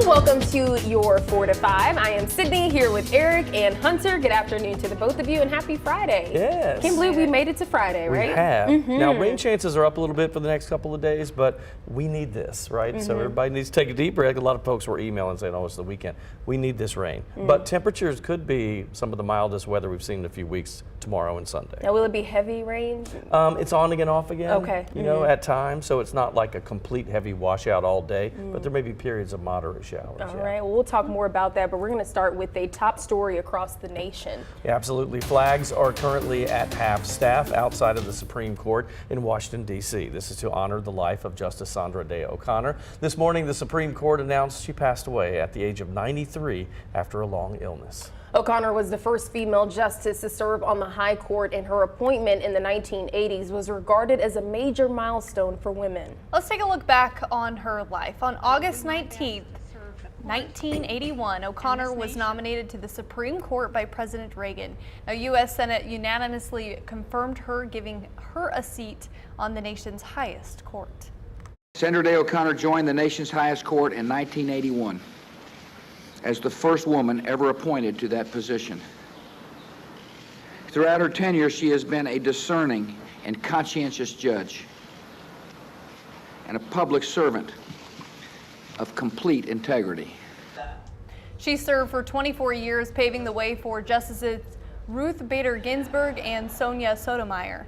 Welcome to your 4 to 5. I am Sydney here with Eric and Hunter. Good afternoon to the both of you and happy Friday. Yes. Can't believe we made it to Friday, right? We have. Now, rain chances are up a little bit for the next couple of days, but we need this, right? So everybody needs to take a deep breath. A lot of folks were emailing saying, oh, it's the weekend. We need this rain. But temperatures could be some of the mildest weather we've seen in a few weeks tomorrow and Sunday. Now, will it be heavy rain? It's on again, off again. Okay. You know, at times, so it's not like a complete heavy washout all day, but there may be periods of moderate showers. All right, well, we'll talk more about that, but we're going to start with a top story across the nation. Yeah, absolutely. Flags are currently at half-staff outside of the Supreme Court in Washington, D.C. This is to honor the life of Justice Sandra Day O'Connor. This morning, the Supreme Court announced she passed away at the age of 93 after a long illness. O'Connor was the first female justice to serve on the high court, and her appointment in the 1980s was regarded as a major milestone for women. Let's take a look back on her life. On August 19th, 1981, O'Connor was nominated to the Supreme Court by President Reagan. Now, U.S. Senate unanimously confirmed her, giving her a seat on the nation's highest court. Sandra Day O'Connor joined the nation's highest court in 1981 as the first woman ever appointed to that position. Throughout her tenure, she has been a discerning and conscientious judge and a public servant of complete integrity. She served for 24 years, paving the way for Justices Ruth Bader Ginsburg and Sonia Sotomayor.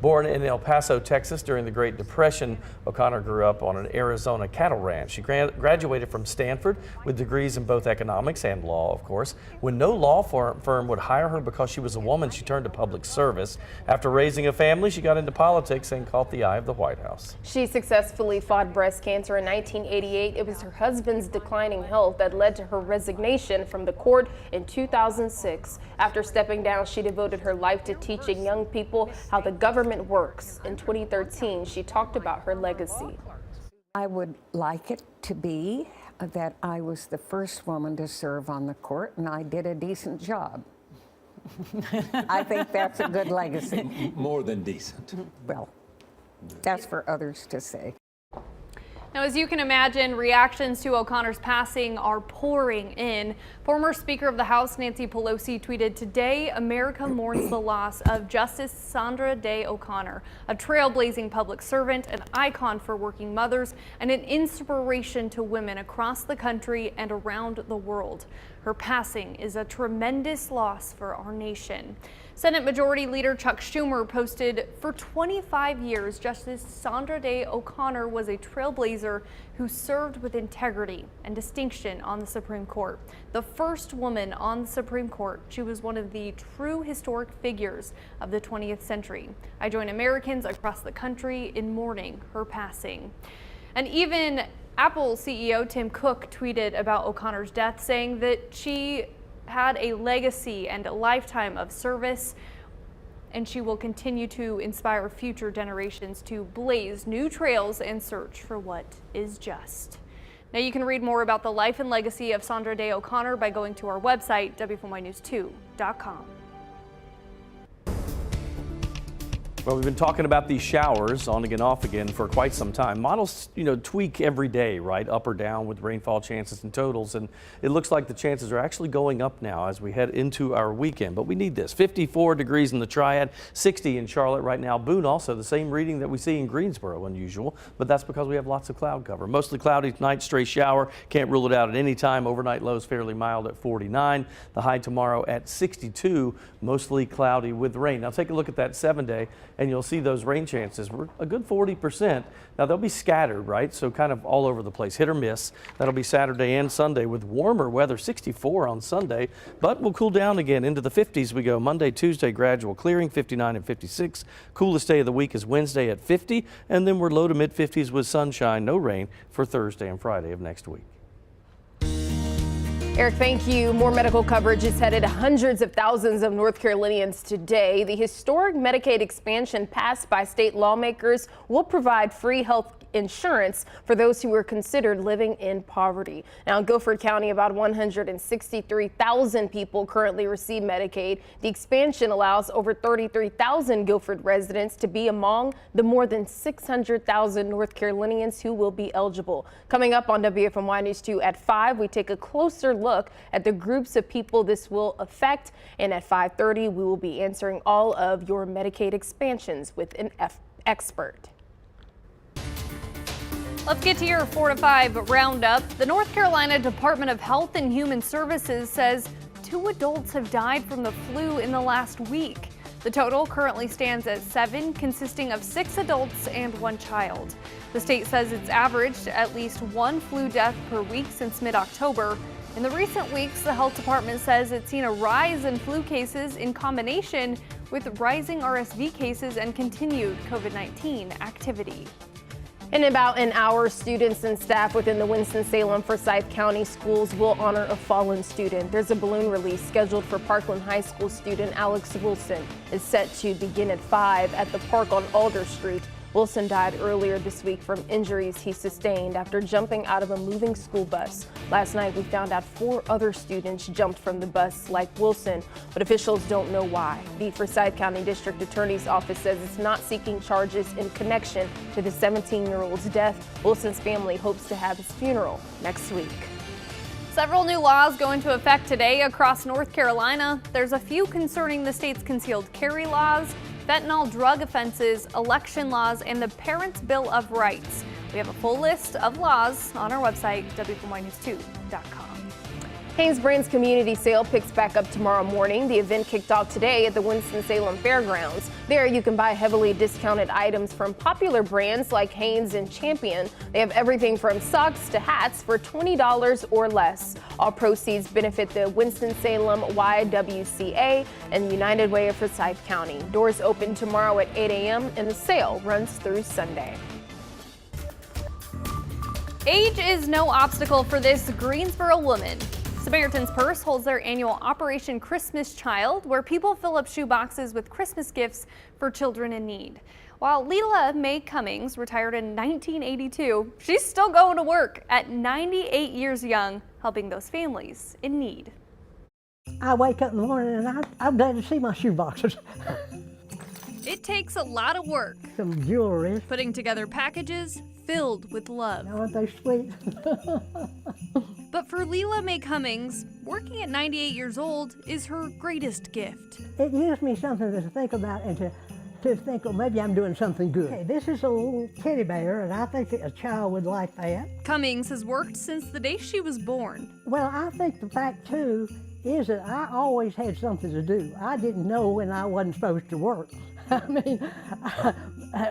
Born in El Paso, Texas during the Great Depression, O'Connor grew up on an Arizona cattle ranch. She graduated from Stanford with degrees in both economics and law, of course. When no law firm would hire her because she was a woman, she turned to public service. After raising a family, she got into politics and caught the eye of the White House. She successfully fought breast cancer in 1988. It was her husband's declining health that led to her resignation from the court in 2006. After stepping down, she devoted her life to teaching young people how the government works. In 2013, she talked about her legacy. I would like it to be that I was the first woman to serve on the court, and I did a decent job. I think that's a good legacy. More than decent. Well, that's for others to say. Now, as you can imagine, reactions to O'Connor's passing are pouring in. Former Speaker of the House Nancy Pelosi tweeted, "Today, America mourns the loss of Justice Sandra Day O'Connor, a trailblazing public servant, an icon for working mothers, and an inspiration to women across the country and around the world. Her passing is a tremendous loss for our nation." Senate Majority Leader Chuck Schumer posted, "For 25 years, Justice Sandra Day O'Connor was a trailblazer who served with integrity and distinction on the Supreme Court. The first woman on the Supreme Court, she was one of the true historic figures of the 20th century. I join Americans across the country in mourning her passing." And even Apple CEO Tim Cook tweeted about O'Connor's death, saying that she had a legacy and a lifetime of service, and she will continue to inspire future generations to blaze new trails and search for what is just. Now, you can read more about the life and legacy of Sandra Day O'Connor by going to our website, WFMYnews2.com. Well, we've been talking about these showers on again, off again for quite some time. Models, tweak every day, right? Up or down with rainfall chances and totals. And it looks like the chances are actually going up now as we head into our weekend. But we need this. 54 degrees in the Triad, 60 in Charlotte right now. Boone also the same reading that we see in Greensboro, unusual. But that's because we have lots of cloud cover. Mostly cloudy tonight, stray shower. Can't rule it out at any time. Overnight lows fairly mild at 49. The high tomorrow at 62. Mostly cloudy with rain. Now take a look at that 7-day. And you'll see those rain chances were a good 40%. Now they'll be scattered, right? So kind of all over the place, hit or miss. That'll be Saturday and Sunday with warmer weather, 64 on Sunday, but we'll cool down again into the 50s we go. Monday, Tuesday, gradual clearing, 59 and 56. Coolest day of the week is Wednesday at 50, and then we're low to mid 50s with sunshine, no rain for Thursday and Friday of next week. Eric, thank you. More medical coverage is headed to hundreds of thousands of North Carolinians today. The historic Medicaid expansion passed by state lawmakers will provide free health insurance for those who are considered living in poverty. Now, in Guilford County, about 163,000 people currently receive Medicaid. The expansion allows over 33,000 Guilford residents to be among the more than 600,000 North Carolinians who will be eligible. Coming up on WFMY News 2 at 5, we take a closer look at the groups of people this will affect. And at 5:30, we will be answering all of your Medicaid expansions with an expert. Let's get to your 4 to 5 roundup. The North Carolina Department of Health and Human Services says 2 adults have died from the flu in the last week. The total currently stands at 7, consisting of 6 adults and 1 child. The state says it's averaged at least 1 flu death per week since mid-October. In the recent weeks, the health department says it's seen a rise in flu cases in combination with rising RSV cases and continued COVID-19 activity. In about an hour, students and staff within the Winston-Salem Forsyth County schools will honor a fallen student. There's a balloon release scheduled for Parkland High School student Alex Wilson. It's set to begin at 5 at the park on Alder Street. Wilson died earlier this week from injuries he sustained after jumping out of a moving school bus. Last night, we found out 4 other students jumped from the bus like Wilson, but officials don't know why. The Forsyth County District Attorney's Office says it's not seeking charges in connection to the 17-year-old's death. Wilson's family hopes to have his funeral next week. Several new laws go into effect today across North Carolina. There's a few concerning the state's concealed carry laws, fentanyl drug offenses, election laws, and the Parents' Bill of Rights. We have a full list of laws on our website, WFMYnews2.com. Hanesbrands Community Sale picks back up tomorrow morning. The event kicked off today at the Winston-Salem Fairgrounds. There you can buy heavily discounted items from popular brands like Hanes and Champion. They have everything from socks to hats for $20 or less. All proceeds benefit the Winston-Salem YWCA and United Way of Forsyth County. Doors open tomorrow at 8 a.m. and the sale runs through Sunday. Age is no obstacle for this Greensboro woman. Samaritan's Purse holds their annual Operation Christmas Child, where people fill up shoe boxes with Christmas gifts for children in need. While Leela Mae Cummings retired in 1982, she's still going to work at 98 years young, helping those families in need. I wake up in the morning and I'm glad to see my shoe boxes. It takes a lot of work. Some jewelry. Putting together packages filled with love. Aren't they sweet? But for Leela Mae Cummings, working at 98 years old is her greatest gift. It gives me something to think about and to think, well, maybe I'm doing something good. Hey, this is a little teddy bear, and I think that a child would like that. Cummings has worked since the day she was born. Well, I think the fact, too, is that I always had something to do. I didn't know when I wasn't supposed to work. I mean,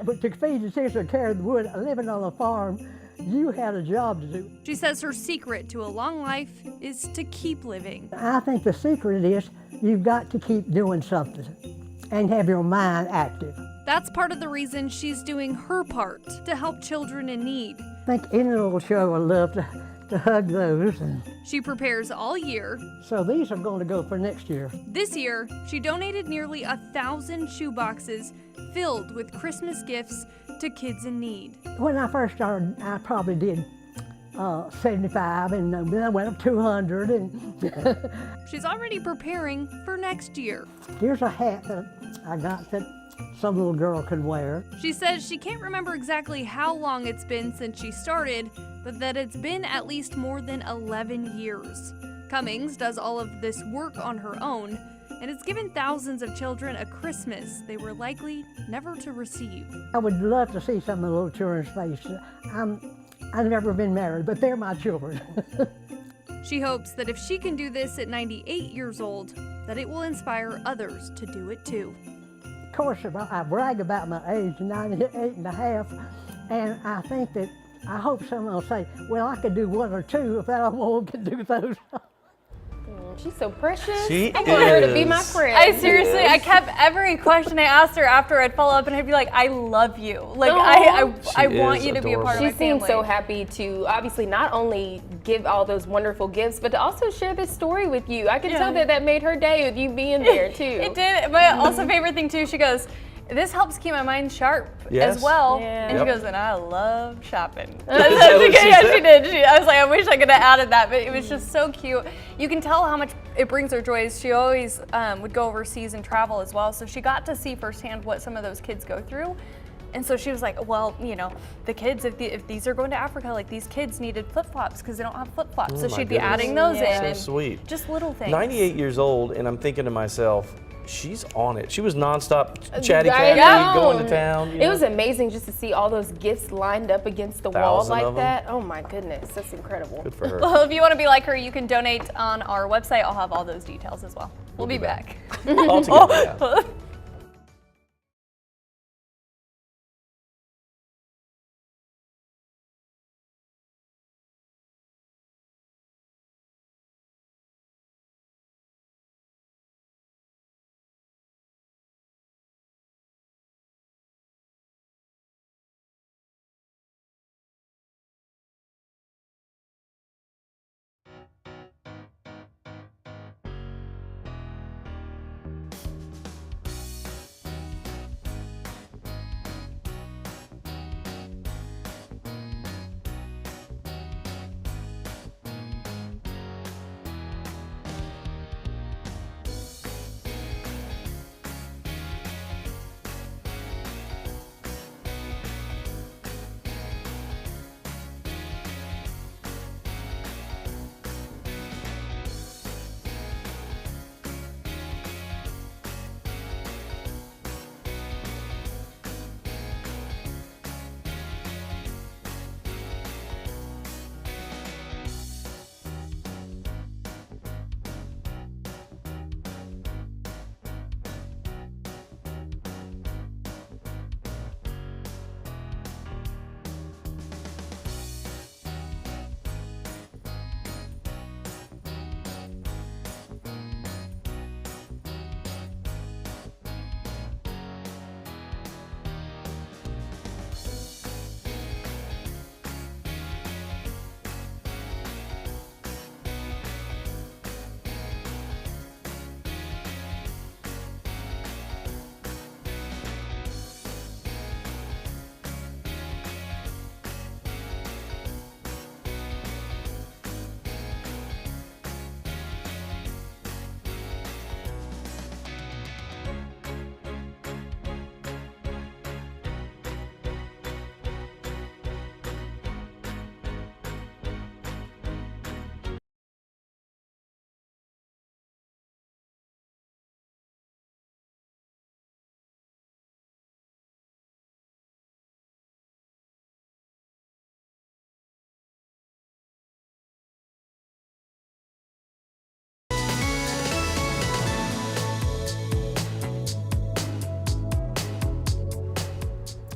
but to feed the children, carry the wood, living on a farm, you had a job to do. She says her secret to a long life is to keep living. I think the secret is you've got to keep doing something and have your mind active. That's part of the reason she's doing her part to help children in need. I think any little show would love to hug those. She prepares all year. So these are going to go for next year. This year, she donated nearly 1,000 shoe boxes filled with Christmas gifts to kids in need. When I first started, I probably did 75, and then I went up 200. And She's already preparing for next year. Here's a hat that I got that some little girl could wear. She says she can't remember exactly how long it's been since she started, but that it's been at least more than 11 years. Cummings does all of this work on her own, and it's given thousands of children a Christmas they were likely never to receive. I would love to see some of the little children's faces. I've never been married, but they're my children. She hopes that if she can do this at 98 years old, that it will inspire others to do it too. Of course, I brag about my age, 98 and a half, and I think that I hope someone will say, well, I could do 1 or 2 if that old could do those. She's so precious. She I want her to be my is. friend. I seriously, I kept every question I asked her after I'd follow up and I'd be like, I love you. Like, I She want is you to be a part of She my seemed family. so happy to obviously not only give all those wonderful gifts, but to also share this story with you. I can tell that made her day with you being there too. It did. My also favorite thing too, she goes, this helps keep my mind sharp Yes. as well. Yeah. And Yep. she goes, and I love shopping. Is that what she Yeah, said? she did. I was like, I wish I could have added that, but it was just so cute. You can tell how much it brings her joy. She always would go overseas and travel as well, so she got to see firsthand what some of those kids go through. And so she was like, well, you know, the kids, if these are going to Africa, like these kids needed flip-flops because they don't have flip-flops. So Oh my she'd be goodness. adding those Yeah. in. So and sweet. Just little things. 98 years old, and I'm thinking to myself, she's on it. She was nonstop chatty I catty, know. going to town. you It know? was amazing just to see all those gifts lined up against the wall 1,000 like of them. that. Oh my goodness, that's incredible. Good for her. Well, if you want to be like her, you can donate on our website. I'll have all those details as well. We'll be back. All together, yeah.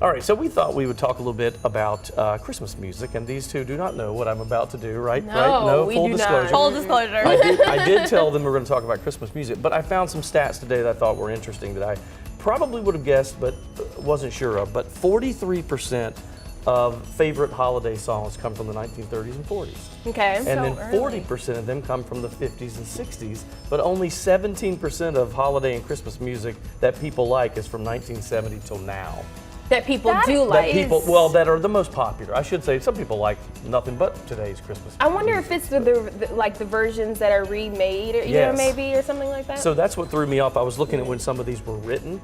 All right, so we thought we would talk a little bit about Christmas music, and these two do not know what I'm about to do, right? No, right? No, we full do disclosure. not. Full disclosure. I did tell them we were going to talk about Christmas music, but I found some stats today that I thought were interesting that I probably would have guessed, but wasn't sure of. But 43% of favorite holiday songs come from the 1930s and 40s. Okay. And then 40% of them come from the 50s and 60s, but only 17% of holiday and Christmas music that people like is from 1970 till now. That people do That like. people, well, that are the most popular. I should say some people like nothing but today's Christmas. I wonder if it's like the versions that are remade, or, you know, Yes. maybe, or something like that. So that's what threw me off. I was looking at when some of these were written,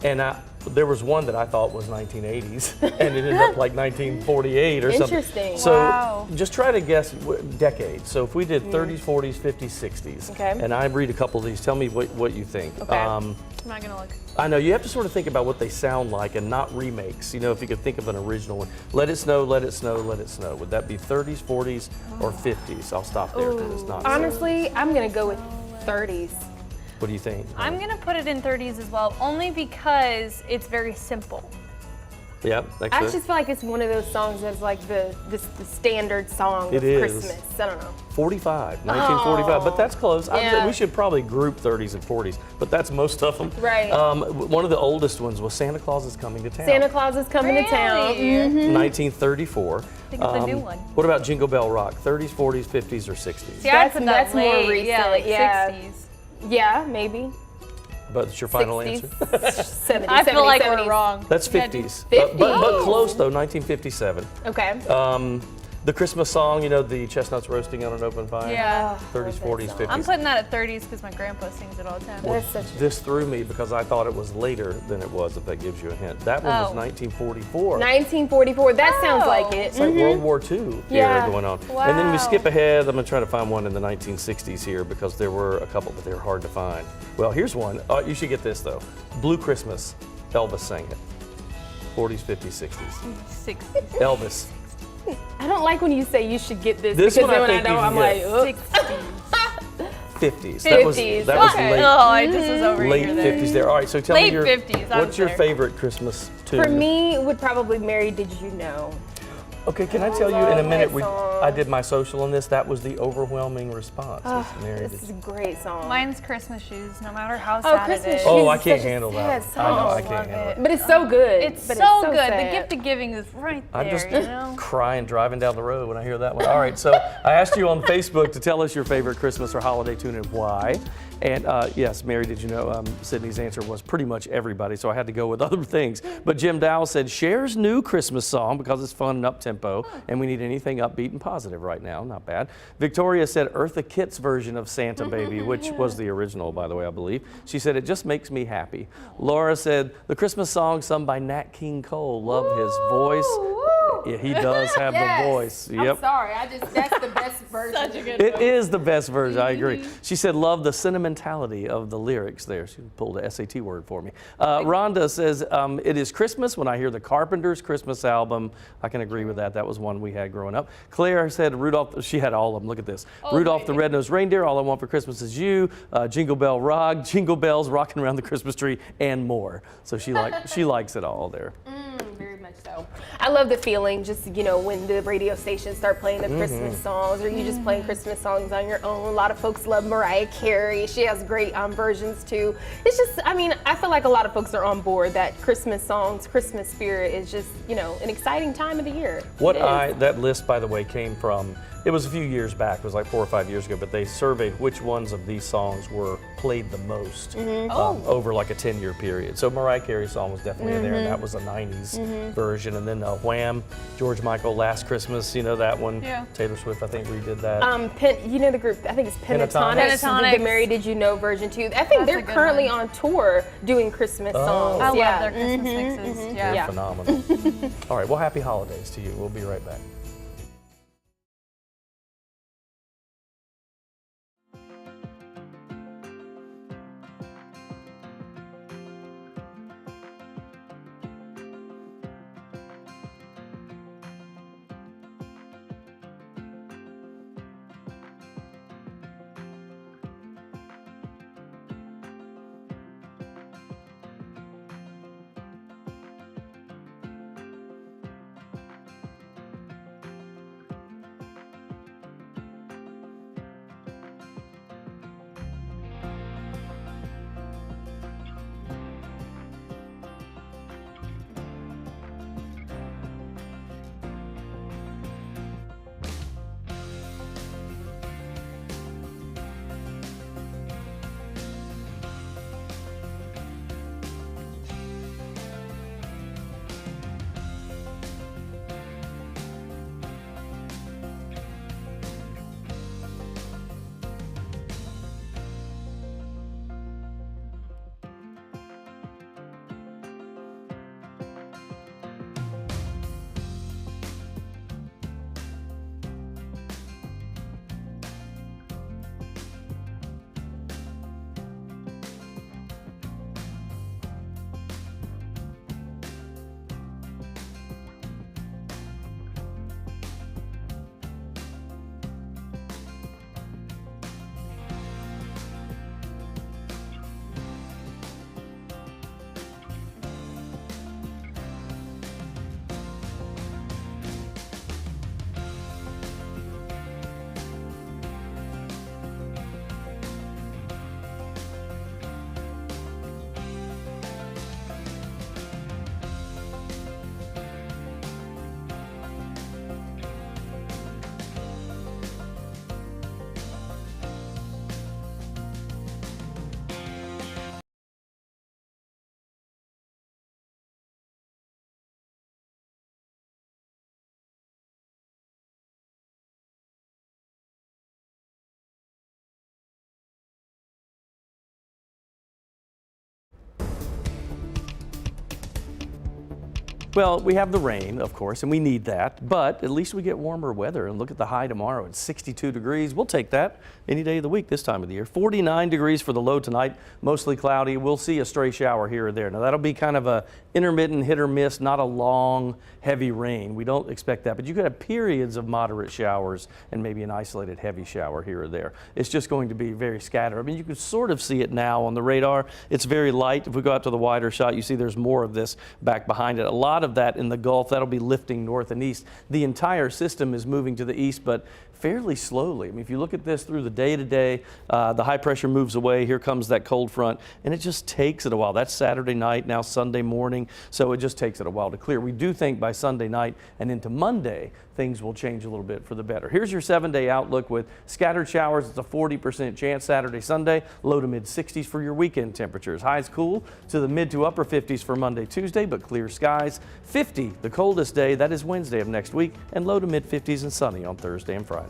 and there was one that I thought was 1980s, and it ended up like 1948 or something. Interesting. So Wow. just try to guess decades. So if we did 30s, 40s, 50s, 60s, Okay. and I read a couple of these, tell me what you think. Okay. I'm not gonna look. I know you have to sort of think about what they sound like and not remakes. You know, if you could think of an original one. Let It Snow, Let It Snow, Let It Snow. Would that be 30s, 40s, or 50s? I'll stop there because it's not. Honestly, I'm gonna go with 30s. What do you think? I'm gonna put it in 30s as well, only because it's very simple. Yep, that's I it. just feel like it's one of those songs that's like the standard song It of is. Christmas. I don't know. 1945, but that's close. Yeah. We should probably group 30s and 40s, but that's most of them. Right. One of the oldest ones was Santa Claus is Coming to Town. Santa Claus is coming to town. Really? 1934. Think of the new one. What about Jingle Bell Rock? 30s, 40s, 50s, or 60s? See, I'd put That's that more late. recent, Yeah, like yeah. 60s. Yeah, maybe. But it's your final 60s, answer? 70s, I feel 70s, like 70s. we're wrong. That's Yeah, dude. 50s. 50s? But close though, 1957. Okay. The Christmas song, you know, the chestnuts roasting on an open fire. Yeah. 30s, 40s, 50s. I'm putting that at 30s because my grandpa sings it all the time. That's such a This threw me because I thought it was later than it was, if that gives you a hint. That one was Oh. 1944. 1944. That sounds like it. It's like World War II era going on. And then we Wow. skip ahead. I'm going to try to find one in the 1960s here because there were a couple, but they were hard to find. Well, here's one. You should get this, though. Blue Christmas. Elvis sang it. 40s, 50s, 60s. 60s. Elvis. I don't like when you say you should get this, This because one I then when think I you don't, I'm can like, get. oops. 50s. 50s. That was Okay. late. Oh, I just was over Late here there. 50s there. All right, so tell Late me your 50s, I what's was your there. favorite Christmas tune? For me, it would probably Mary Did You Know. Okay, can I tell you in a love minute? that song. I did my social on this. That was the overwhelming response. was Mary This Did is a great song. Mine's Christmas shoes, no matter how Oh, sad Christmas it is. Shoes. Oh, I is can't such a handle sad that. I know, I song. can't Love handle it. But it's so good. It's But so it's good. sad. The gift of giving is right I'm there, just you know? crying driving down the road when I hear that one. All right, so I asked you on Facebook to tell us your favorite Christmas or holiday tune and why. And yes, Mary, did you know Sydney's answer was pretty much everybody, so I had to go with other things. But Jim Dowell said Cher's new Christmas song because it's fun and up-tempo, and we need anything upbeat and positive right now. Not bad. Victoria said Eartha Kitt's version of Santa Baby, which was the original, by the way, I believe. She said it just makes me happy. Laura said the Christmas song sung by Nat King Cole. Love his voice. Yeah, he does have the voice. Yep. I'm sorry. That's the best version. Such a good It is the best version, I agree. She said, love the sentimentality of the lyrics there. She pulled a SAT word for me. Rhonda says, it is Christmas when I hear the Carpenters' Christmas album. I can agree with that. That was one we had growing up. Claire said, Rudolph, she had all of them. Look at this. Rudolph the Red-Nosed Reindeer, All I Want for Christmas Is You, Jingle Bell Rock, Jingle Bells, Rocking Around the Christmas Tree, and more. So she likes it all there. Very much so. I love the feeling, just, you know, when the radio stations start playing the Christmas songs, or you just playing Christmas songs on your own. A lot of folks love Mariah Carey. She has great versions too. It's just, I mean, I feel like a lot of folks are on board that Christmas songs, Christmas spirit is just, you know, an exciting time of the year. That list, by the way, came from, it was a few years back, it was like 4 or 5 years ago, but they surveyed which ones of these songs were played the most over like a 10-year period. So Mariah Carey's song was definitely in there, and that was a 90s version. And then Wham, George Michael, Last Christmas, you know that one. Yeah. Taylor Swift, I think, redid that. You know the group, I think it's Pentatonics. Pentatonics. The Mary Did You Know version too. I think That's they're a good currently one. on tour doing Christmas songs. I yeah. love their Christmas mixes. They're Yeah. phenomenal. All right, well, happy holidays to you. We'll be right back. Well, we have the rain, of course, and we need that, but at least we get warmer weather. And look at the high tomorrow at 62 degrees. We'll take that any day of the week this time of the year. 49 degrees for the low tonight, mostly cloudy. We'll see a stray shower here or there. Now, that'll be kind of a intermittent hit or miss, not a long, heavy rain. We don't expect that, but you could have periods of moderate showers and maybe an isolated heavy shower here or there. It's just going to be very scattered. I mean, you can sort of see it now on the radar. It's very light. If we go out to the wider shot, you see there's more of this back behind it. A lot of that in the Gulf, that'll be lifting north and east. The entire system is moving to the east, but fairly slowly. I mean, if you look at this through the day-to-day, the high pressure moves away. Here comes that cold front, and it just takes it a while. That's Saturday night, now Sunday morning, so it just takes it a while to clear. We do think by Sunday night and into Monday, things will change a little bit for the better. Here's your 7-day outlook with scattered showers. It's a 40% chance Saturday, Sunday, low to mid 60s for your weekend temperatures. Highs cool to the mid to upper 50s for Monday, Tuesday, but clear skies. 50, the coldest day, that is Wednesday of next week, and low to mid 50s and sunny on Thursday and Friday.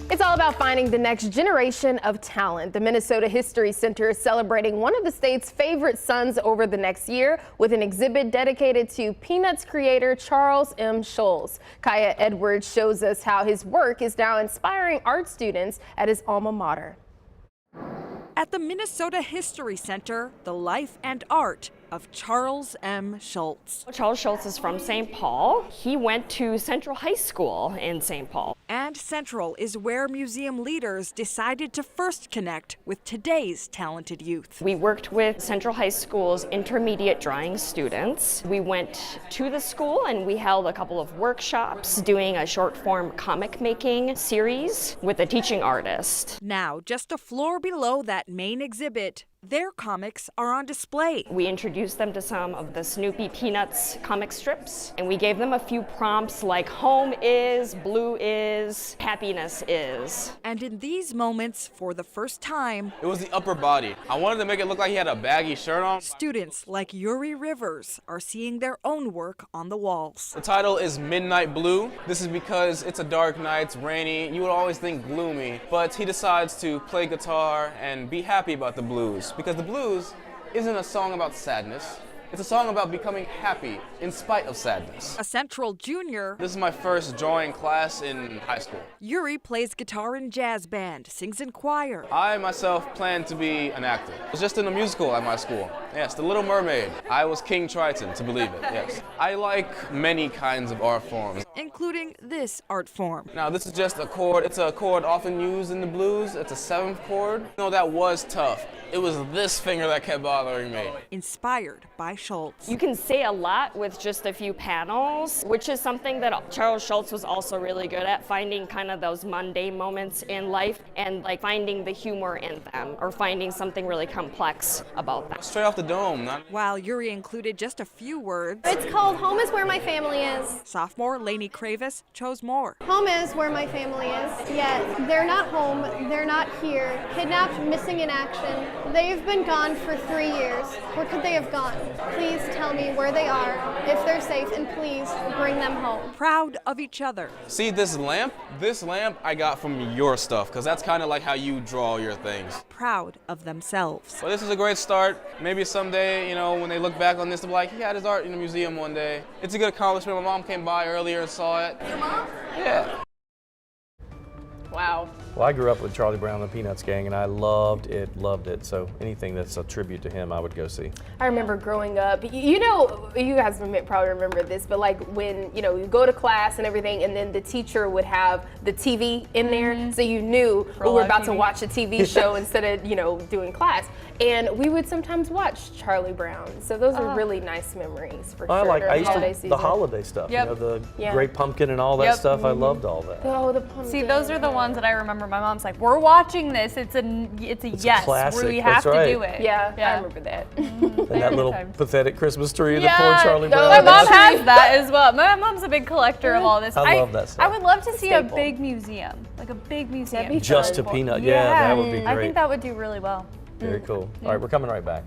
It's all about finding the next generation of talent. The Minnesota History Center is celebrating one of the state's favorite sons over the next year with an exhibit dedicated to Peanuts creator Charles M. Schulz. Kaya Edwards shows us how his work is now inspiring art students at his alma mater. At the Minnesota History Center, the life and art of Charles M. Schulz. Charles Schulz is from St. Paul. He went to Central High School in St. Paul. And Central is where museum leaders decided to first connect with today's talented youth. We worked with Central High School's intermediate drawing students. We went to the school and we held a couple of workshops doing a short form comic making series with a teaching artist. Now, just a floor below that main exhibit, Their comics are on display. We introduced them to some of the Snoopy Peanuts comic strips, and we gave them a few prompts like home is, blue is, happiness is. And in these moments, for the first time, It was the upper body. I wanted to make it look like he had a baggy shirt on. students like Yuri Rivers are seeing their own work on the walls. The title is Midnight Blue. This is because it's a dark night, it's rainy. You would always think gloomy, but he decides to play guitar and be happy about the blues. Because the blues isn't a song about sadness. It's a song about becoming happy in spite of sadness. A Central junior, This is my first drawing class in high school. Yuri plays guitar in jazz band, sings in choir. I myself plan to be an actor. I was just in a musical at my school. Yes, The Little Mermaid. I was King Triton, to believe it, yes. I like many kinds of art forms. Including this art form. Now this is just a chord. It's a chord often used in the blues. It's a 7th chord. No, that was tough. It was this finger that kept bothering me. Inspired by Schultz. You can say a lot with just a few panels, which is something that Charles Schultz was also really good at, finding kind of those mundane moments in life and like finding the humor in them or finding something really complex about them. Straight off the dome, not While Yuri included just a few words, It's called Home is Where My Family Is. sophomore Lainey Kravis chose more. Home is where my family is, yet they're not home, they're not here. Kidnapped, missing in action. They've been gone for 3 years. Where could they have gone? Please tell me where they are, if they're safe, and please bring them home. Proud of each other. See this lamp? This lamp I got from your stuff, because that's kind of like how you draw your things. Proud of themselves. Well, this is a great start. Maybe someday, you know, when they look back on this, they'll be like, he had his art in a museum one day. It's a good accomplishment. My mom came by earlier and saw it. Your mom? Yeah. Wow. Well, I grew up with Charlie Brown and the Peanuts Gang, and I loved it. So anything that's a tribute to him, I would go see. I remember growing up, you know, you guys probably remember this, but like when, you know, you go to class and everything, and then the teacher would have the TV in there, so you knew we were about to watch a TV show instead of, you know, doing class. And we would sometimes watch Charlie Brown. So those are really nice memories for sure. I during used holiday to, season. the holiday stuff, Yep. you know, the Yeah. Great Pumpkin and all that Yep. stuff. I loved all that. Oh, the pumpkin. See, those are the ones that I remember. My mom's like, "We're watching this. It's a yes. classic. We have That's right. to do it." Yeah, I remember that. And that little time. pathetic Christmas tree, Yeah, the poor Charlie no, Brown. My mom That's- has that as well. My mom's a big collector of all this. I love that stuff. I would love to see a staple. big museum, like a big museum. That'd be Just fun. to Peanut. Yeah, that would be great. I think that would do really well. Very cool. All right, we're coming right back.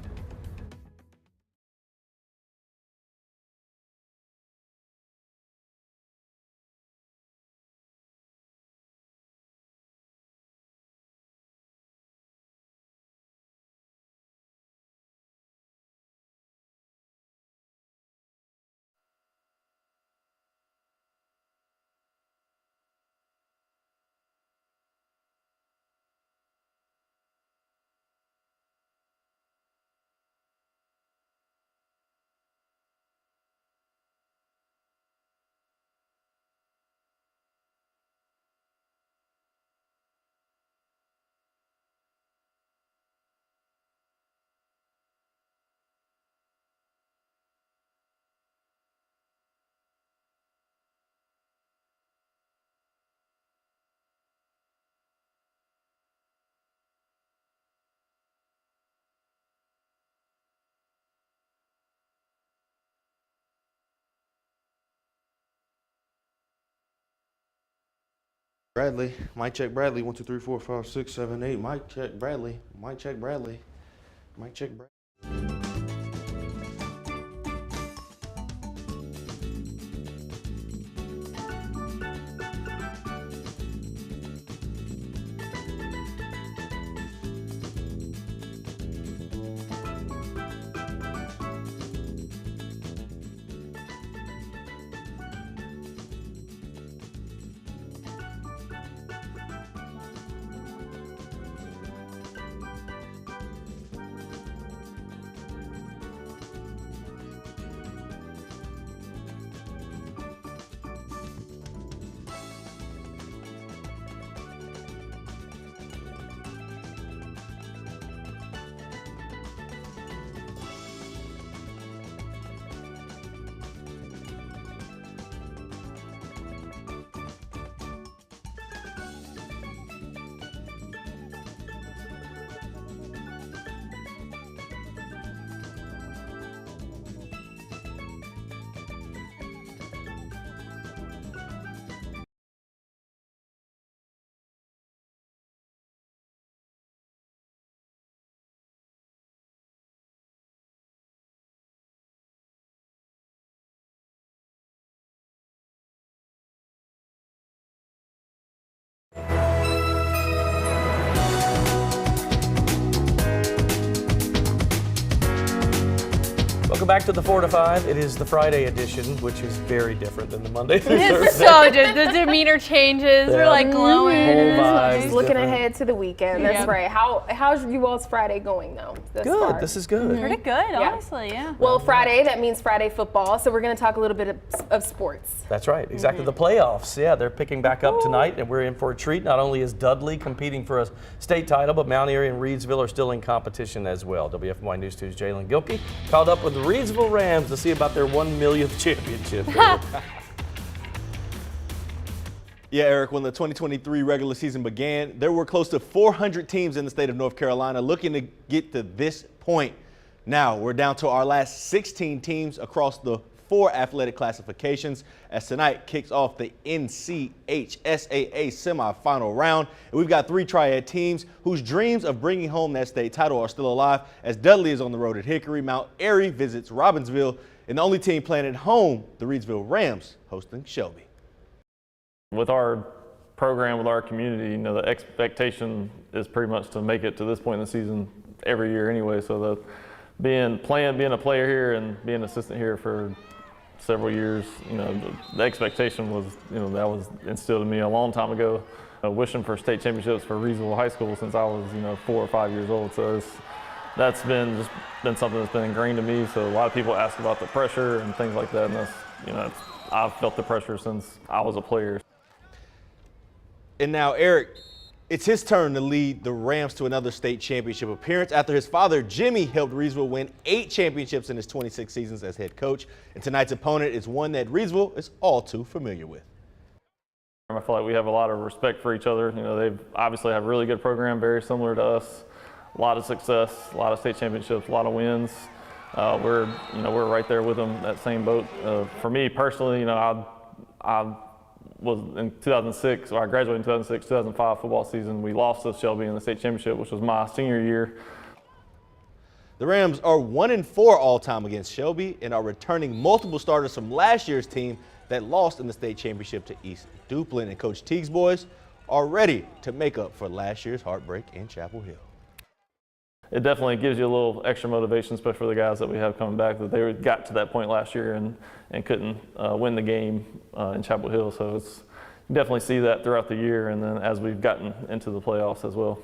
Bradley, mic check Bradley, 1, 2, 3, 4, 5, 6, 7, 8. Mic check Bradley, mic check Bradley, mic check Bradley. back to the 4 to 5. It is the Friday edition, which is very different than the Monday through Thursday. It's so just the demeanor changes. We're like glowing. Whole vibe. Just looking different. ahead to the weekend. That's right. How's you all's Friday going though? Thus Good. far? This is good. Pretty good, honestly, yeah. Well, Friday, that means Friday football. So we're going to talk a little bit of sports. That's right. Exactly. The playoffs. Yeah, they're picking back up tonight, and we're in for a treat. Not only is Dudley competing for a state title, but Mount Airy and Reedsville are still in competition as well. WFMY News 2's Jalen Gilkey called up with the Reedsville Rams to see about their 1 millionth championship. Yeah, Eric, when the 2023 regular season began, there were close to 400 teams in the state of North Carolina looking to get to this point. Now, we're down to our last 16 teams across the 4 athletic classifications as tonight kicks off the NCHSAA semifinal round. And we've got 3 triad teams whose dreams of bringing home that state title are still alive as Dudley is on the road at Hickory, Mount Airy visits Robbinsville, and the only team playing at home, the Reedsville Rams, hosting Shelby. With our program, with our community, the expectation is pretty much to make it to this point in the season every year anyway. So being a player here and being an assistant here for several years, the expectation was, that was instilled in me a long time ago. Wishing for state championships for Reedsville High School since I was, 4 or 5 years old. So that's been something that's been ingrained to me. So a lot of people ask about the pressure and things like that, and that's, I've felt the pressure since I was a player. And now, Eric, it's his turn to lead the Rams to another state championship appearance after his father, Jimmy, helped Reedsville win 8 championships in his 26 seasons as head coach. And tonight's opponent is one that Reedsville is all too familiar with. I feel like we have a lot of respect for each other. They obviously have a really good program, very similar to us. A lot of success, a lot of state championships, a lot of wins. We're right there with them, that same boat. For me personally, I was in 2006, or I graduated in 2006, 2005 football season. We lost to Shelby in the state championship, which was my senior year. The Rams are 1-4 all-time against Shelby and are returning multiple starters from last year's team that lost in the state championship to East Duplin. And Coach Teague's boys are ready to make up for last year's heartbreak in Chapel Hill. It definitely gives you a little extra motivation, especially for the guys that we have coming back, that they got to that point last year and couldn't win the game in Chapel Hill. So you definitely see that throughout the year, and then as we've gotten into the playoffs as well.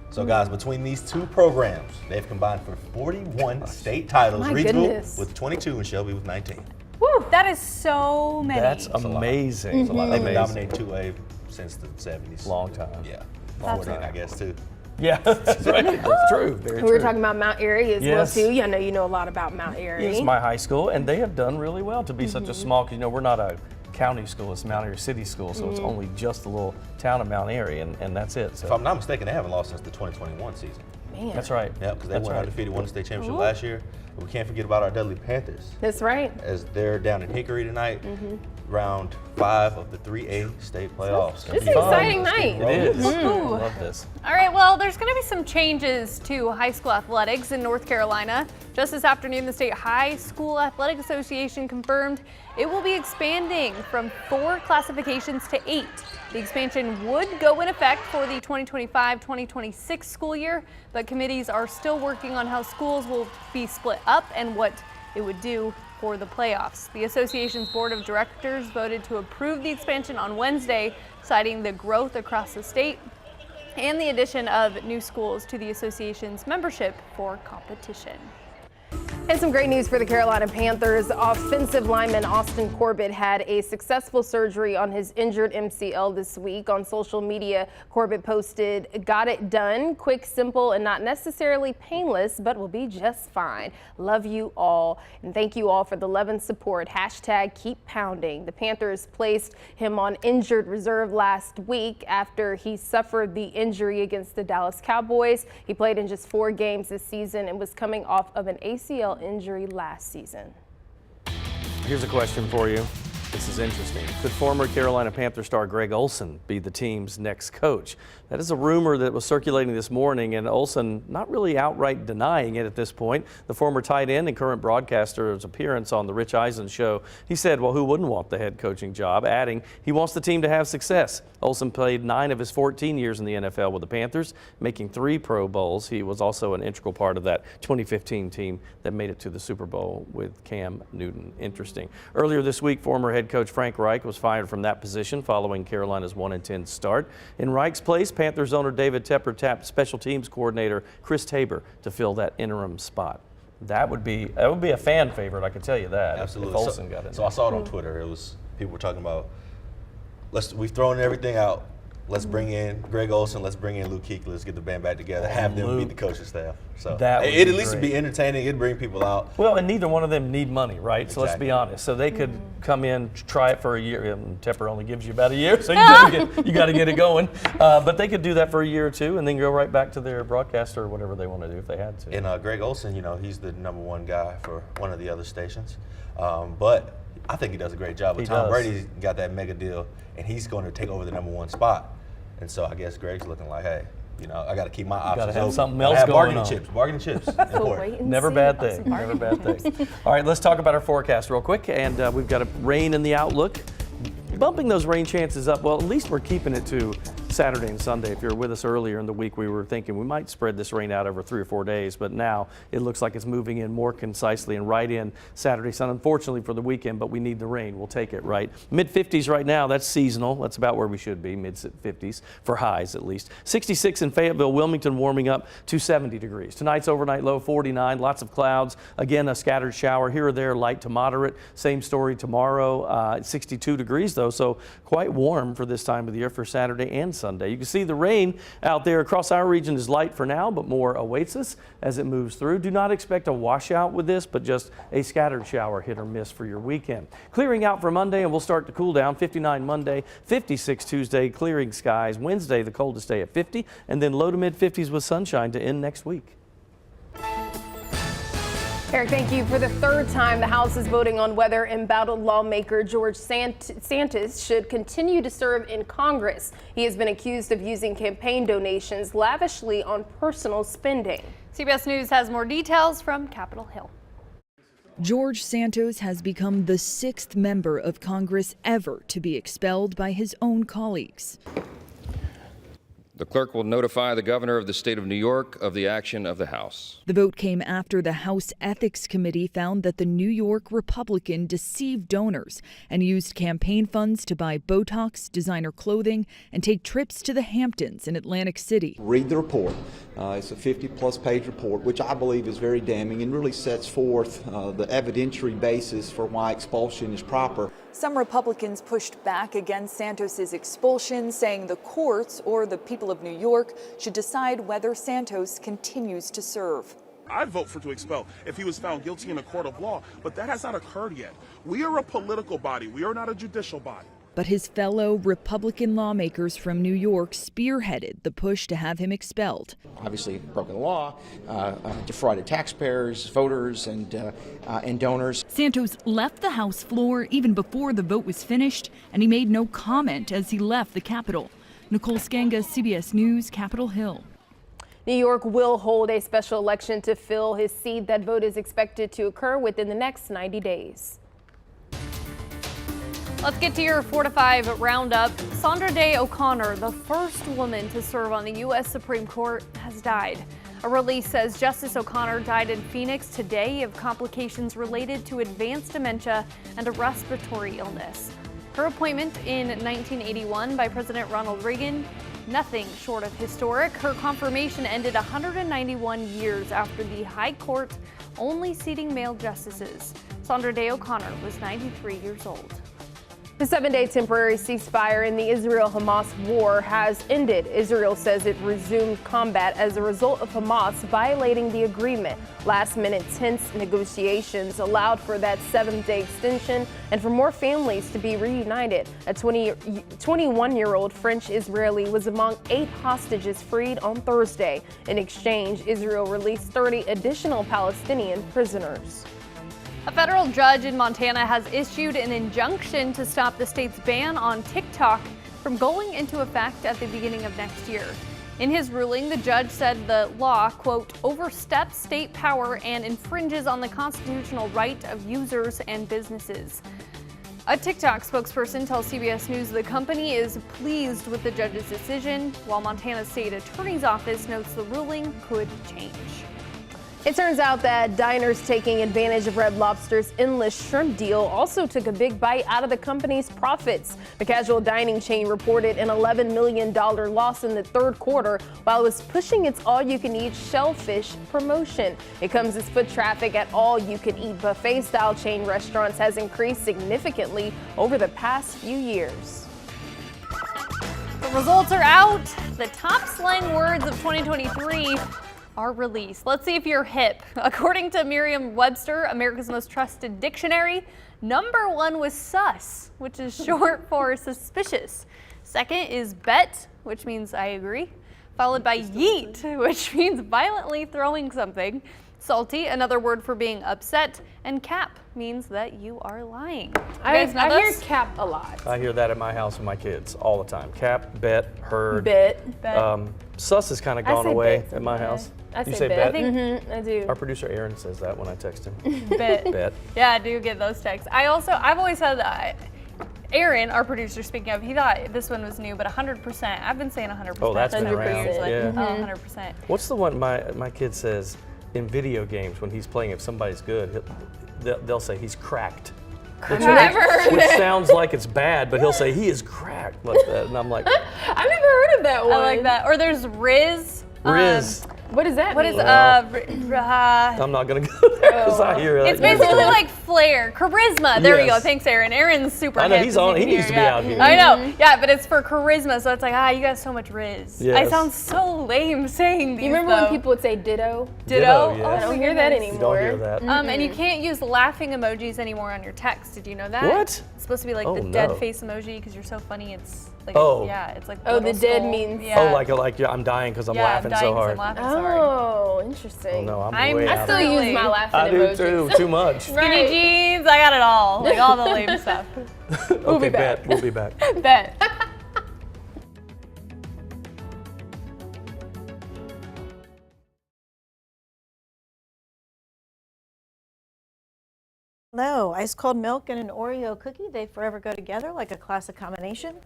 So guys, between these 2 programs, they've combined for 41 state titles. My Reedsville goodness. with 22 and Shelby with 19. Woo, that is so many. That's amazing. It's a lot. They've been Amazing. dominating 2A since the 70s. Long time. Yeah. 14, I guess, too. Yeah, that's right. That's true. Very We true. were talking about Mount Airy as Yes. well too. I know you know a lot about Mount Airy. It's my high school, and they have done really well to be such a small, because we're not a county school, it's Mount Airy City School, so it's only just a little town of Mount Airy, and that's it. So If I'm not mistaken, they haven't lost since the 2021 season. Man. that's right. Yeah, because they That's went right. undefeated, won the state championship last year. We can't forget about our Dudley Panthers That's right. as they're down in Hickory tonight, round 5 of the 3A state playoffs. This is an exciting night. It is. I love this. All right, well, there's going to be some changes to high school athletics in North Carolina. Just this afternoon, the State High School Athletic Association confirmed it will be expanding from 4 classifications to 8. The expansion would go in effect for the 2025-2026 school year, but committees are still working on how schools will be split up and what it would do for the playoffs. The association's board of directors voted to approve the expansion on Wednesday, citing the growth across the state and the addition of new schools to the association's membership for competition. And some great news for the Carolina Panthers. Offensive lineman Austin Corbett had a successful surgery on his injured MCL this week. On social media, Corbett posted, "Got it done. Quick, simple, and not necessarily painless, but will be just fine. Love you all. And thank you all for the love and support. Hashtag keep pounding." The Panthers placed him on injured reserve last week after he suffered the injury against the Dallas Cowboys. He played in just 4 games this season and was coming off of an ACL injury last season. Here's a question for you. This is interesting. Could former Carolina Panther star Greg Olsen be the team's next coach? That is a rumor that was circulating this morning, and Olsen not really outright denying it at this point. The former tight end and current broadcaster's appearance on the Rich Eisen show, he said, well, who wouldn't want the head coaching job, adding he wants the team to have success. Olsen played 9 of his 14 years in the NFL with the Panthers, making 3 Pro Bowls. He was also an integral part of that 2015 team that made it to the Super Bowl with Cam Newton. Interesting. Earlier this week, former head coach Frank Reich was fired from that position following Carolina's 1-10 start. In Reich's place, Panthers owner David Tepper tapped special teams coordinator Chris Tabor to fill that interim spot. That would be a fan favorite, I can tell you that. Absolutely. If Olsen got it. So I saw it on Twitter. It was people were talking about we've thrown everything out. Let's bring in Greg Olsen. Let's bring in Luke Kuechly. Let's get the band back together. Have them be the coaching staff. So it'd at least be entertaining. It'd bring people out. Well, and neither one of them need money, right? Exactly. So let's be honest. So they could come in, try it for a year. And Tepper only gives you about a year, so you got to get it going. But they could do that for a year or two, and then go right back to their broadcaster or whatever they want to do if they had to. And Greg Olsen, he's the #1 guy for one of the other stations, but I think he does a great job. But Tom Brady's got that mega deal, and he's going to take over the #1 spot. And so I guess Greg's looking like, hey, I got to keep my options open. Got to have something else going on. Bargaining chips. Important. Never bad thing. Never bad thing. All right, let's talk about our forecast real quick. And we've got a rain in the outlook. Bumping those rain chances up, well, at least we're keeping it to Saturday and Sunday. If you were with us earlier in the week, we were thinking we might spread this rain out over 3 or 4 days, but now it looks like it's moving in more concisely and right in Saturday, Sunday. Unfortunately for the weekend, but we need the rain. We'll take it, right? Mid-50s right now, that's seasonal. That's about where we should be, mid-50s for highs at least. 66 in Fayetteville, Wilmington warming up to 70 degrees. Tonight's overnight low 49, lots of clouds. Again, a scattered shower here or there, light to moderate. Same story tomorrow, 62 degrees though, so quite warm for this time of the year for Saturday and Sunday. You can see the rain out there across our region is light for now, but more awaits us as it moves through. Do not expect a washout with this, but just a scattered shower, hit or miss for your weekend. Clearing out for Monday, and we'll start to cool down. 59 Monday, 56 Tuesday, clearing skies. Wednesday, the coldest day at 50, and then low to mid 50s with sunshine to end next week. Eric, thank you. For the 3rd time, the House is voting on whether embattled lawmaker George Santos should continue to serve in Congress. He has been accused of using campaign donations lavishly on personal spending. CBS News has more details from Capitol Hill. George Santos has become the 6th member of Congress ever to be expelled by his own colleagues. The clerk will notify the governor of the state of New York of the action of the House. The vote came after the House Ethics Committee found that the New York Republican deceived donors and used campaign funds to buy Botox, designer clothing, and take trips to the Hamptons in Atlantic City. Read the report. It's a 50-plus page report, which I believe is very damning and really sets forth the evidentiary basis for why expulsion is proper. Some Republicans pushed back against Santos's expulsion, saying the courts or the people of New York should decide whether Santos continues to serve. I'd vote to expel if he was found guilty in a court of law, but that has not occurred yet. We are a political body. We are not a judicial body. But his fellow Republican lawmakers from New York spearheaded the push to have him expelled. Obviously broken the law, defrauded taxpayers, voters, and donors. Santos left the House floor even before the vote was finished, and he made no comment as he left the Capitol. Nicole Skanga, CBS News, Capitol Hill. New York will hold a special election to fill his seat. That vote is expected to occur within the next 90 days. Let's get to your 4 to 5 roundup. Sandra Day O'Connor, the first woman to serve on the U.S. Supreme Court, has died. A release says Justice O'Connor died in Phoenix today of complications related to advanced dementia and a respiratory illness. Her appointment in 1981 by President Ronald Reagan, nothing short of historic. Her confirmation ended 191 years after the High Court only seating male justices. Sandra Day O'Connor was 93 years old. The 7-day temporary ceasefire in the Israel-Hamas war has ended. Israel says it resumed combat as a result of Hamas violating the agreement. Last-minute tense negotiations allowed for that 7-day extension and for more families to be reunited. A 21-year-old French-Israeli was among 8 hostages freed on Thursday. In exchange, Israel released 30 additional Palestinian prisoners. A federal judge in Montana has issued an injunction to stop the state's ban on TikTok from going into effect at the beginning of next year. In his ruling, the judge said the law, quote, oversteps state power and infringes on the constitutional right of users and businesses. A TikTok spokesperson tells CBS News the company is pleased with the judge's decision, while Montana State Attorney's Office notes the ruling could change. It turns out that diners taking advantage of Red Lobster's endless shrimp deal also took a big bite out of the company's profits. The casual dining chain reported an $11 million loss in the third quarter while it was pushing its all-you-can-eat shellfish promotion. It comes as foot traffic at all-you-can-eat buffet-style chain restaurants has increased significantly over the past few years. The results are out. The top slang words of 2023 are released. Let's see if you're hip. According to Merriam-Webster, America's most trusted dictionary, number 1 was sus, which is short for suspicious. Second is bet, which means I agree, followed by yeet, which means violently throwing something. Salty, another word for being upset, and cap means that you are lying. I hear cap a lot. I hear that at my house with my kids all the time. Cap, bet, heard. Bet. Sus has kind of gone away at my house. I say bet? I do. Our producer Aaron says that when I text him. Bet. Bet. Yeah, I do get those texts. I've always said that. Aaron, our producer, speaking of, he thought this one was new, but 100%. I've been saying 100%. Oh, that's been around. Years, like, yeah. 100%. What's the one my kid says in video games when he's playing? If somebody's good, they'll say he's cracked. Which sounds like it's bad, but he'll say he is cracked like that, and I'm like, I've never heard of that one. I like that. Or there's Riz. Riz. What does that mean? I'm not gonna go there because I hear it. It's basically like flair, charisma. There we go. Thanks, Aaron. Aaron's super. I know hip. he's on. He needs to be out here. I know. Yeah, but it's for charisma, so it's like, you got so much riz. Yes. I sound so lame saying these. You remember when people would say ditto? Ditto, yes. I don't hear that anymore. You don't hear that. And you can't use laughing emojis anymore on your text. Did you know that? What? It's supposed to be like the dead face emoji because you're so funny. It's like it's like the dead skull. means like I'm dying because I'm laughing so hard. Oh, interesting. Oh no, I'm way I out. still use my laughing I emojis. do too much. Skinny jeans, I got it all. Like all the lame stuff. Okay, bet. We'll be back. Bet. Hello, ice cold milk and an Oreo cookie. They forever go together like a classic combination.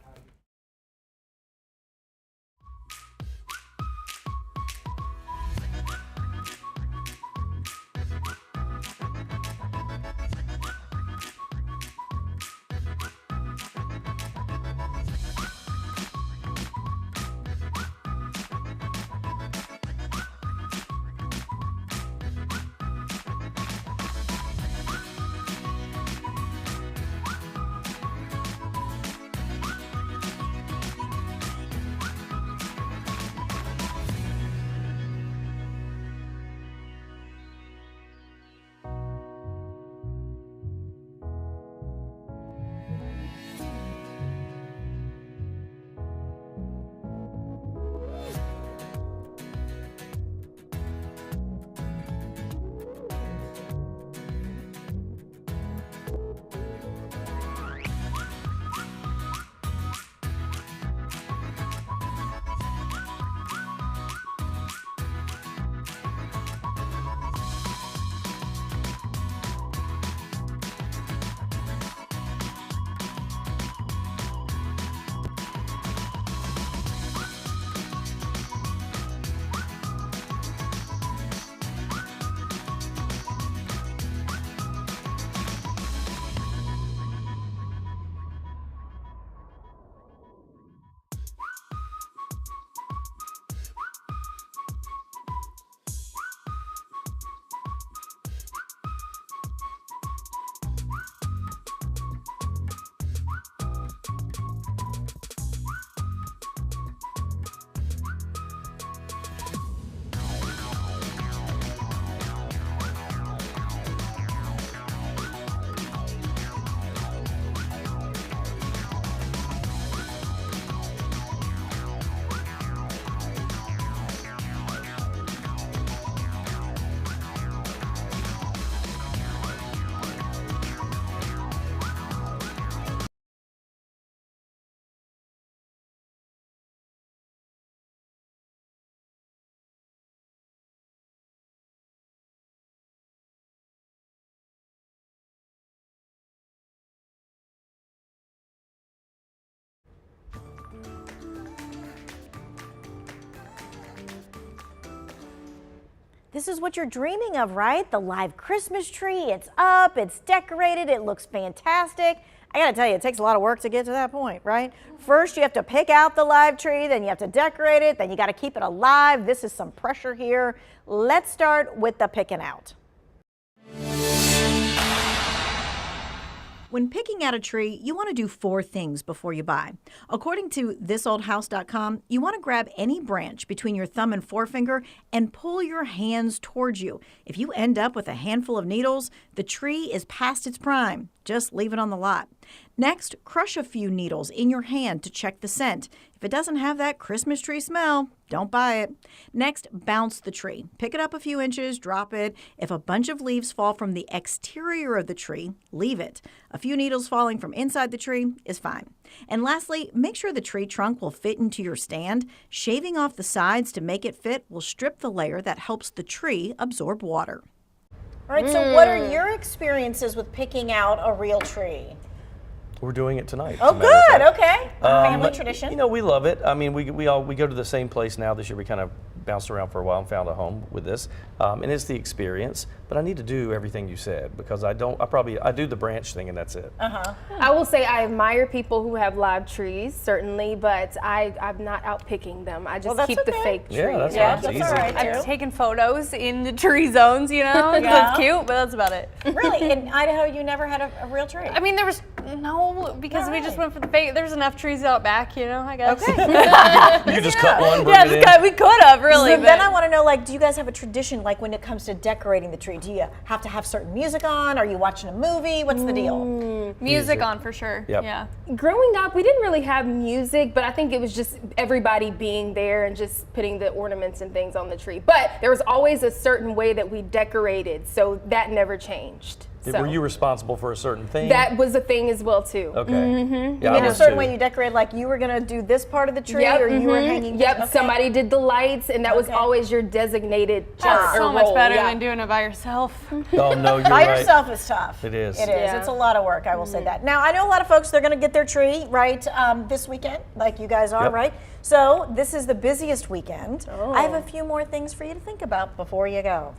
This is what you're dreaming of, right? The live Christmas tree. It's up, it's decorated, it looks fantastic. I gotta tell you, it takes a lot of work to get to that point, right? First, you have to pick out the live tree, then you have to decorate it, then you gotta keep it alive. This is some pressure here. Let's start with the picking out. When picking out a tree, you want to do 4 things before you buy. According to thisoldhouse.com, you want to grab any branch between your thumb and forefinger and pull your hands towards you. If you end up with a handful of needles, the tree is past its prime. Just leave it on the lot. Next, crush a few needles in your hand to check the scent. If it doesn't have that Christmas tree smell, don't buy it. Next, bounce the tree. Pick it up a few inches, drop it. If a bunch of leaves fall from the exterior of the tree, leave it. A few needles falling from inside the tree is fine. And lastly, make sure the tree trunk will fit into your stand. Shaving off the sides to make it fit will strip the layer that helps the tree absorb water. All right, so what are your experiences with picking out a real tree? We're doing it tonight. Oh, good. Okay. Family tradition. You know, we love it. I mean, we go to the same place now. This year we kind of bounced around for a while and found a home with this, and it's the experience. But I need to do everything you said because I do the branch thing and that's it. I will say I admire people who have live trees, certainly, but I'm not out picking them. I just keep the fake trees. Yeah, that's easy. All right, I've taken photos in the tree zones, you know, that's cute, but that's about it. Really? In Idaho, you never had a real tree? I mean, there was because we just went for the fake. There's enough trees out back, you know, I guess. Okay. You could just cut one, bring it in. We could have, really. So then I want to know, like, do you guys have a tradition, like, when it comes to decorating the tree? Do you have to have certain music on? Are you watching a movie? What's the deal? Music on for sure. Yep. Yeah. Growing up, we didn't really have music, but I think it was just everybody being there and just putting the ornaments and things on the tree. But there was always a certain way that we decorated, so that never changed. Were you responsible for a certain thing? That was a thing as well too. Okay. Mm-hmm. Yeah, you mean a certain way you decorated, like you were going to do this part of the tree, or you were hanging? Yep, somebody did the lights, and that was always your designated That's so much role. better than doing it by yourself. Oh no, you're By right. yourself is tough. It is. It is. It's a lot of work, I will say that. Now, I know a lot of folks, they're going to get their tree, right, this weekend, like you guys are, right? So this is the busiest weekend. I have a few more things for you to think about before you go.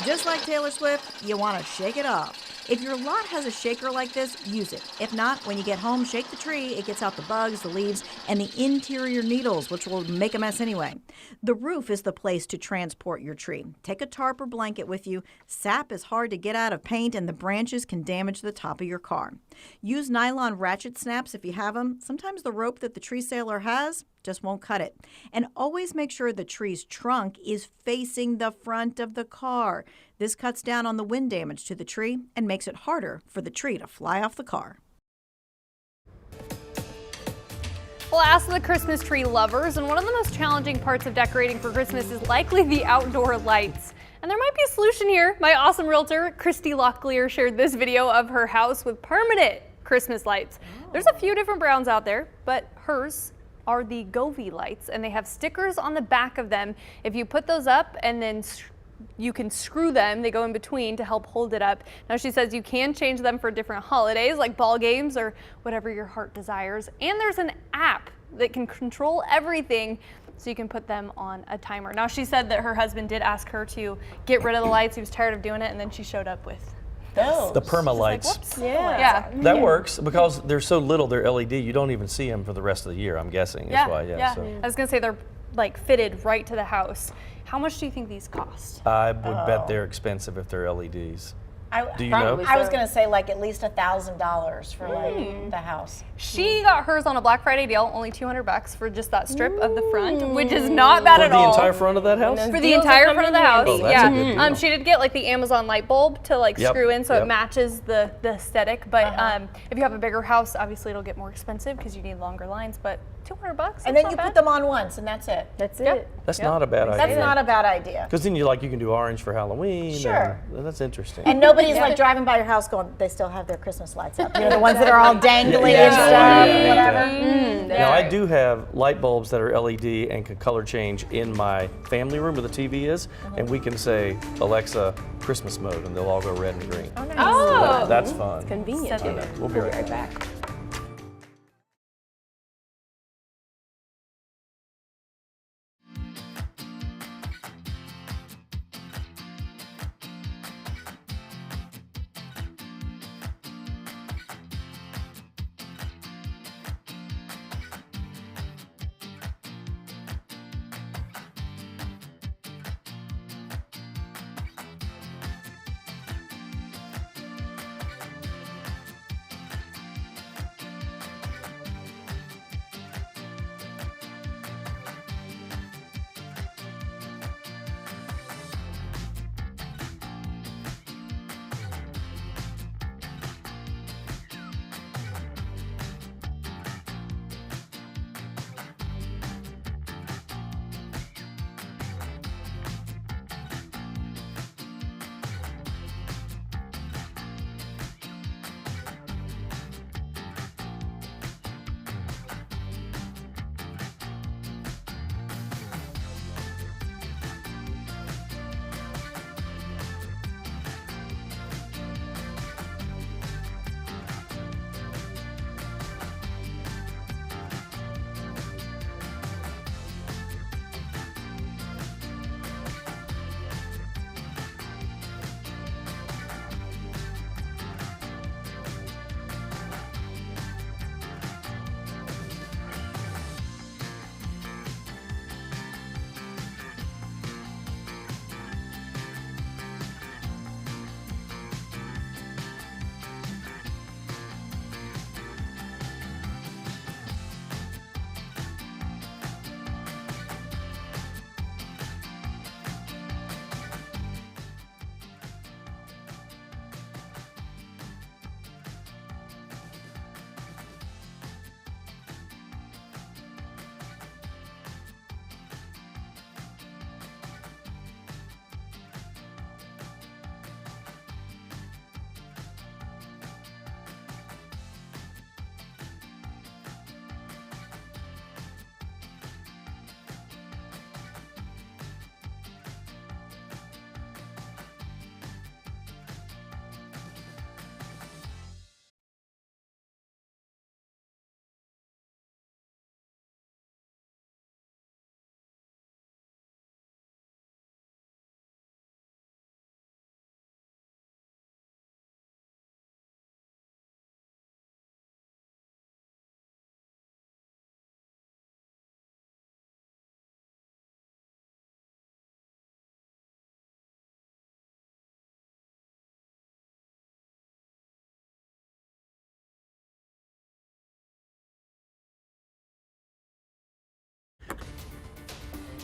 Just like Taylor Swift, you want to shake it off. If your lot has a shaker like this, use it. If not, when you get home, shake the tree. It gets out the bugs, the leaves, and the interior needles, which will make a mess anyway. The roof is the place to transport your tree. Take a tarp or blanket with you. Sap is hard to get out of paint, and the branches can damage the top of your car. Use nylon ratchet snaps if you have them. Sometimes the rope that the tree sailor has just won't cut it. And always make sure the tree's trunk is facing the front of the car. This cuts down on the wind damage to the tree and makes it harder for the tree to fly off the car. Well, ask the Christmas tree lovers, and one of the most challenging parts of decorating for Christmas is likely the outdoor lights. And there might be a solution here. My awesome realtor, Christy Locklear, shared this video of her house with permanent Christmas lights. There's a few different browns out there, but hers are the Govee lights, and they have stickers on the back of them. If you put those up and then you can screw them, they go in between to help hold it up. Now she says you can change them for different holidays like ball games or whatever your heart desires. And there's an app that can control everything, so you can put them on a timer. Now she said that her husband did ask her to get rid of the lights. He was tired of doing it, and then she showed up with those. The perma lights. Yeah. That works because they're so little, they're LED, you don't even see them for the rest of the year, I'm guessing. That's why, so. I was gonna say they're like fitted right to the house. How much do you think these cost? I would bet they're expensive if they're LEDs. Do you know? I was going to say like at least $1,000 for like the house. She got hers on a Black Friday deal, only $200 for just that strip of the front, which is not bad at all. For the entire front of that house? For the entire front of the house, Oh, that's a good deal. She did get like the Amazon light bulb to like screw in so it matches the aesthetic. But if you have a bigger house, obviously it'll get more expensive because you need longer lines. But $200, and then you put them on once, and that's it. That's it. That's not a bad idea. That's not a bad idea. Because then you can do orange for Halloween. Sure. And that's interesting. And nobody's like driving by your house going, they still have their Christmas lights up. You know, the ones that are all dangling and stuff, whatever. Now I do have light bulbs that are LED and can color change in my family room where the TV is, and we can say, Alexa, Christmas mode, and they'll all go red and green. Oh, nice. So that's fun. It's convenient. We'll be right back.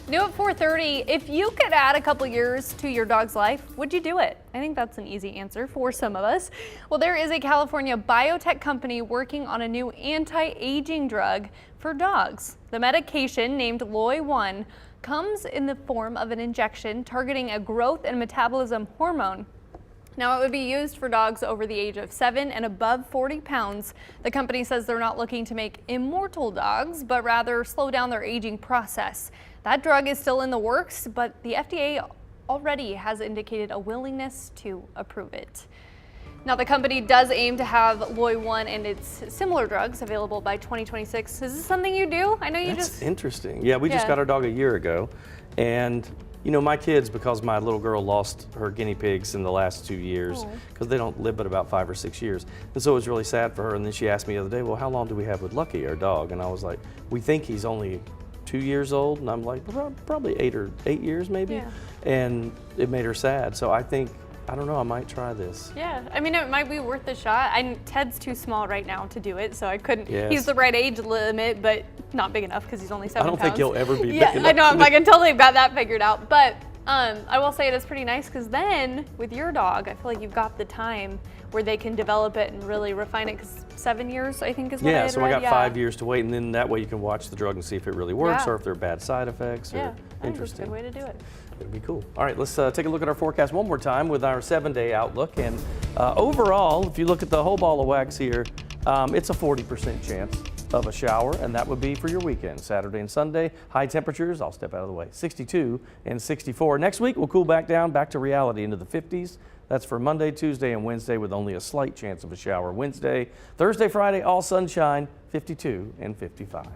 New at 4:30, if you could add a couple years to your dog's life, would you do it? I think that's an easy answer for some of us. Well, there is a California biotech company working on a new anti-aging drug for dogs. The medication, named LOI-1, comes in the form of an injection targeting a growth and metabolism hormone. Now, it would be used for dogs over the age of 7 and above 40 pounds. The company says they're not looking to make immortal dogs, but rather slow down their aging process. That drug is still in the works, but the FDA already has indicated a willingness to approve it. Now, the company does aim to have LOI-1 and its similar drugs available by 2026. Is this something you do? I know you That's interesting. Yeah, we just Yeah. got our dog a year ago, and you know, my kids, because my little girl lost her guinea pigs in the last 2 years, because they don't live but about 5 or 6 years. And so it was really sad for her. And then she asked me the other day, well, how long do we have with Lucky, our dog? And I was like, we think he's only 2 years old. And I'm like, probably 8 years maybe. Yeah. And it made her sad. So I think, I don't know, I might try this. Yeah, I mean, it might be worth a shot. Ted's too small right now to do it, so I couldn't. Yes. He's the right age limit, but not big enough because he's only 7 I don't think pounds. he'll ever be big Yeah, I enough. know. I can totally got that figured out. But I will say it is pretty nice because then with your dog, I feel like you've got the time where they can develop it and really refine it. Because 7 years, I think, is what I Yeah, had so read. I got 5 years to wait, and then that way you can watch the drug and see if it really works Yeah. or if there are bad side effects or Yeah, I think that's a interesting. good way to do it. It'd be cool. All right, let's take a look at our forecast one more time with our 7-day outlook. And overall, if you look at the whole ball of wax here, it's a 40% chance of a shower, and that would be for your weekend, Saturday and Sunday. High temperatures, I'll step out of the way, 62 and 64. Next week, we'll cool back down, back to reality into the 50s. That's for Monday, Tuesday, and Wednesday with only a slight chance of a shower Wednesday. Thursday, Friday, all sunshine, 52 and 55.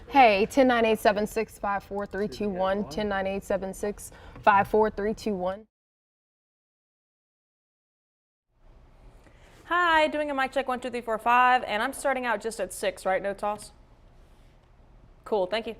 Hey, 109876543221, 109876543221. Hi, doing a mic check 1, 2, 3, 4, 5, and I'm starting out just at 6, right? No toss? Cool, thank you.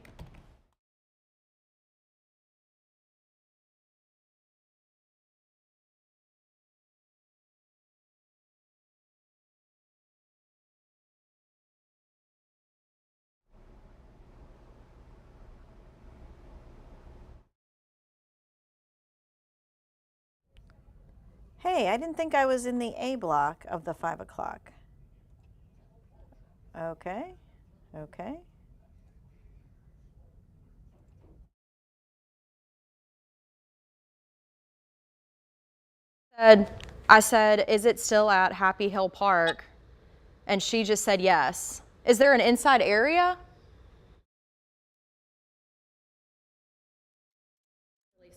Hey, I didn't think I was in the A block of the 5 o'clock. Okay, okay. I said, is it still at Happy Hill Park? And she just said yes. Is there an inside area?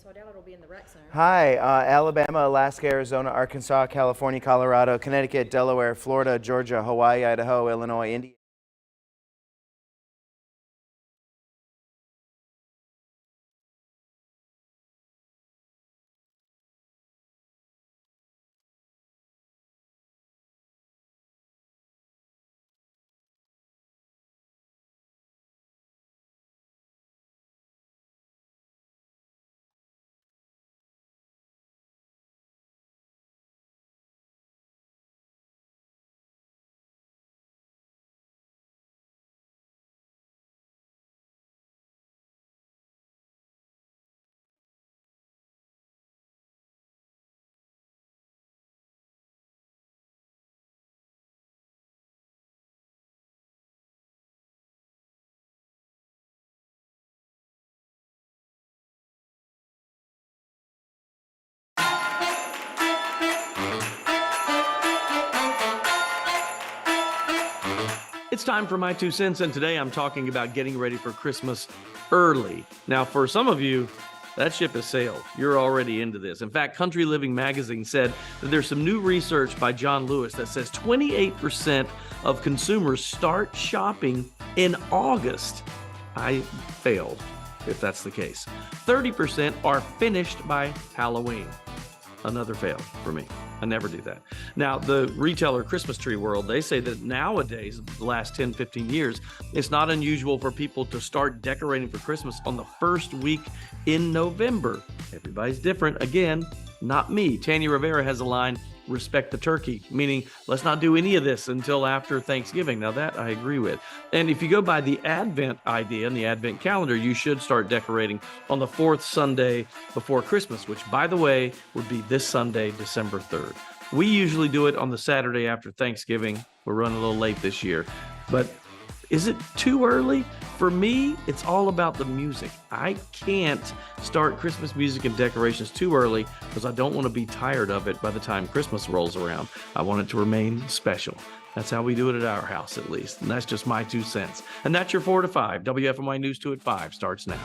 So I doubt it'll be in the rec center. Hi, Alabama, Alaska, Arizona, Arkansas, California, Colorado, Connecticut, Delaware, Florida, Georgia, Hawaii, Idaho, Illinois, Indiana. It's time for my 2 cents, and today I'm talking about getting ready for Christmas early. Now, for some of you, that ship has sailed. You're already into this. In fact, Country Living magazine said that there's some new research by John Lewis that says 28% of consumers start shopping in August. I failed, if that's the case. 30% are finished by Halloween. Another fail for me. I never do that. Now, the retailer Christmas tree world, they say that nowadays, the last 10, 15 years, it's not unusual for people to start decorating for Christmas on the first week in November. Everybody's different. Again, not me. Tanya Rivera has a line, respect the turkey, meaning let's not do any of this until after Thanksgiving. Now that I agree with. And if you go by the Advent idea and the Advent calendar, you should start decorating on the 4th Sunday before Christmas, which, by the way, would be this Sunday, December 3rd. We usually do it on the Saturday after Thanksgiving. We're running a little late this year, but is it too early? For me, it's all about the music. I can't start Christmas music and decorations too early because I don't want to be tired of it by the time Christmas rolls around. I want it to remain special. That's how we do it at our house, at least. And that's just my 2 cents. And that's your 4 to 5. WFMY News 2 at 5 starts now.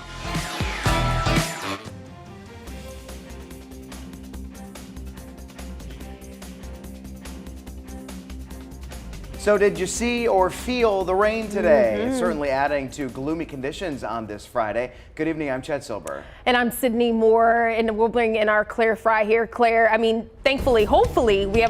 So did you see or feel the rain today? It's certainly adding to gloomy conditions on this Friday. Good evening, I'm Chad Silber. And I'm Sydney Moore, and we'll bring in our Claire Fry here. Claire, I mean, thankfully, hopefully, we have